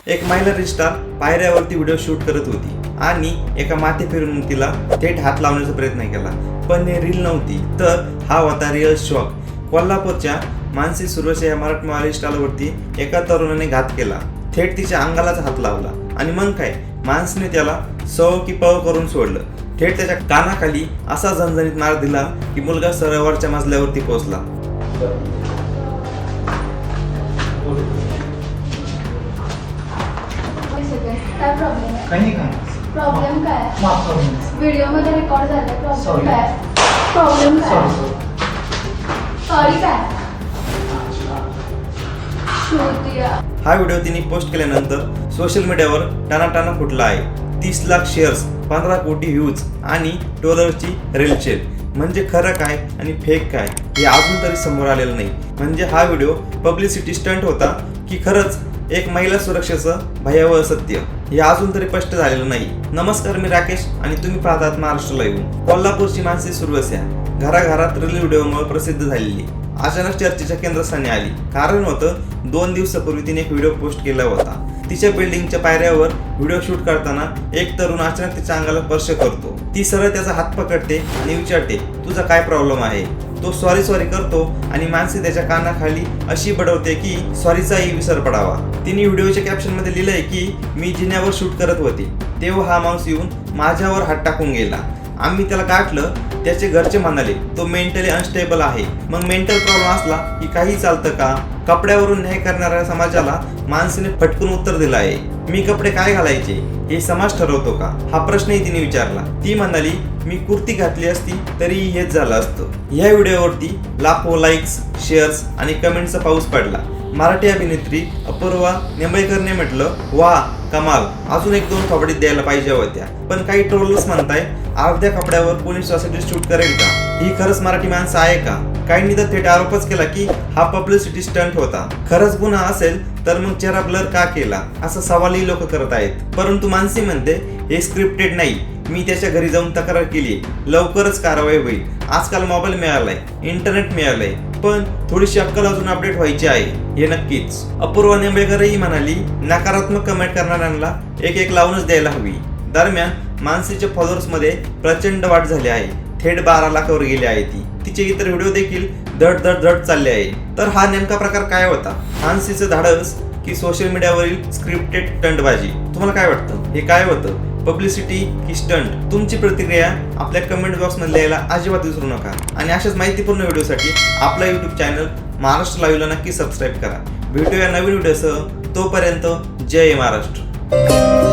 एक महिला रिस्टार पायऱ्यावरती video shoot करत होती आणि एका माथे फिरून तिला थेट हात लावण्याचा प्रयत्न केला, पण हे रील नव्हती, तर हा होता रिअल शॉक. कोल्हापूरच्या मानसी सुरवसे या मराठमोळ्या रिस्टारवरती एका तरुणाने घात केला. थेट तिच्या अंगालाच हात लावला आणि मग काय, माणसाने त्याला सौ की पव करून सोडलं. थेट त्याच्या कानाखाली असा झणझणीत मार दिला की मुलगा सरळवरच्या मजल्यावरती पोहोचला. काय प्रॉब्लेम आहे? काही काय प्रॉब्लेम काय? माफ करून व्हिडिओ मध्ये रेकॉर्ड झालं. Problem Sorry. काय? प्रॉब्लेम काय? सॉरी काय? श्रुतिया. हा व्हिडिओ तिने पोस्ट केल्यानंतर सोशल मीडियावर टाणाटाणा फुटला आहे. 30 लाख शेअर्स, 15 कोटी व्ह्यूज आणि डॉलरची रेलचेल. म्हणजे खरं काय आणि फेक काय हे अजून तरी समोर आलेलं नाही. म्हणजे हा व्हिडिओ पब्लिसिटी स्टंट होता की खरंच एक महिला सुरक्षेचं भयावह सत्य हे अजून तरी स्पष्ट झालेलं नाही. नमस्कार, मी राकेश आणि तुम्ही पाहतात महाराष्ट्र लाईव्ह. कोल्हापूरची मानसी सुरवसे घराघरात रील व्हिडिओमुळे प्रसिद्ध झालेली अचानक चर्चेच्या केंद्रस्थानी आली. कारण होतं, 2 दिवसापूर्वी तिने एक व्हिडिओ पोस्ट केला होता. तिच्या बिल्डिंगच्या पायऱ्यावर व्हिडिओ शूट करताना एक तरुण अचानक तिच्या अंगाला स्पर्श करतो. ती सरळ त्याचा हात पकडते आणि विचारते, तुझा काय प्रॉब्लेम आहे? तो सॉरी करतो आणि मानसी त्याच्या कानाखाली अशी बडवते की सॉरीचाही विसर पडावा. तिने व्हिडिओच्या कॅप्शन मध्ये लिहिलंय की मी जिन्यावर शूट करत होते तेव्हा हा माणूस येऊन माझ्यावर हात टाकून गेला. आम्ही त्याला गाठलं. त्याचे घरचे म्हणाले तो मेंटली अनस्टेबल आहे. मग मेंटल प्रॉब्लेम असला की काही चालतं का? कपड्यावरून न्याय करणाऱ्या समाजाला मानसीने फटकून उत्तर दिलं आहे. मी कपडे काय घालायचे हे समाज ठरवतो का? हा प्रश्नही तिने विचारला. ती म्हणाली, मी कुर्ती घातली असती तरीही हेच झालं असतं. या व्हिडिओवरती लाखो लाईक्स, शेअर्स आणि कमेंटचा पाऊस पडला. मराठी अभिनेत्री अपूर्वा नेंबळकरने म्हटलं, वा कमाल, अजून 1-2 थोबडीत द्यायला पाहिजे होत्या. पण काही ट्रोलर्स म्हणताय, अर्ध्या कपड्यावर कोणी सोसायटी शूट करेल का? ही खरंच मराठी माणसं आहे का? काहींनी तर थेट आरोपच केला की हा पब्लिसिटी स्टंट होता. खरंच गुन्हा असेल तर मग चेहरा ब्लर का केला असा सवालही लोक करत आहेत. परंतु मानसी म्हणते हे स्क्रिप्टेड नाही. मी त्याच्या घरी जाऊन तक्रार केली, लवकरच कारवाई होईल. आजकाल मोबाईल मिळालाय, इंटरनेट मिळालंय, पण थोडीशी अक्कल अजून अपडेट व्हायची आहे हे नक्कीच. अपूर्वा नेंबळकरही म्हणाली, नकारात्मक कमेंट करणाऱ्यांना एक लावूनच द्यायला हवी. दरम्यान मानसीच्या फॉलोअर्स मध्ये प्रचंड वाढ झाली आहे. थेट 12 लाखावर गेली आहे ती. तिचे इतर व्हिडिओ देखील धड चालले आहे. तर हा नेमका प्रकार काय होता? मानसीचं धाडस की सोशल मीडियावरील स्क्रिप्टेड स्टंटबाजी? तुम्हाला काय वाटतं, हे काय होतं? पब्लिसिटी की स्टंट? तुमची प्रतिक्रिया आपल्या कमेंट बॉक्समध्ये लिहायला अजिबात विसरू नका. आणि अशाच माहितीपूर्ण व्हिडिओसाठी आपला YouTube चॅनल महाराष्ट्र लाईव्हला नक्की सबस्क्राईब करा. भेटूया नवीन व्हिडिओसह. तोपर्यंत जय महाराष्ट्र.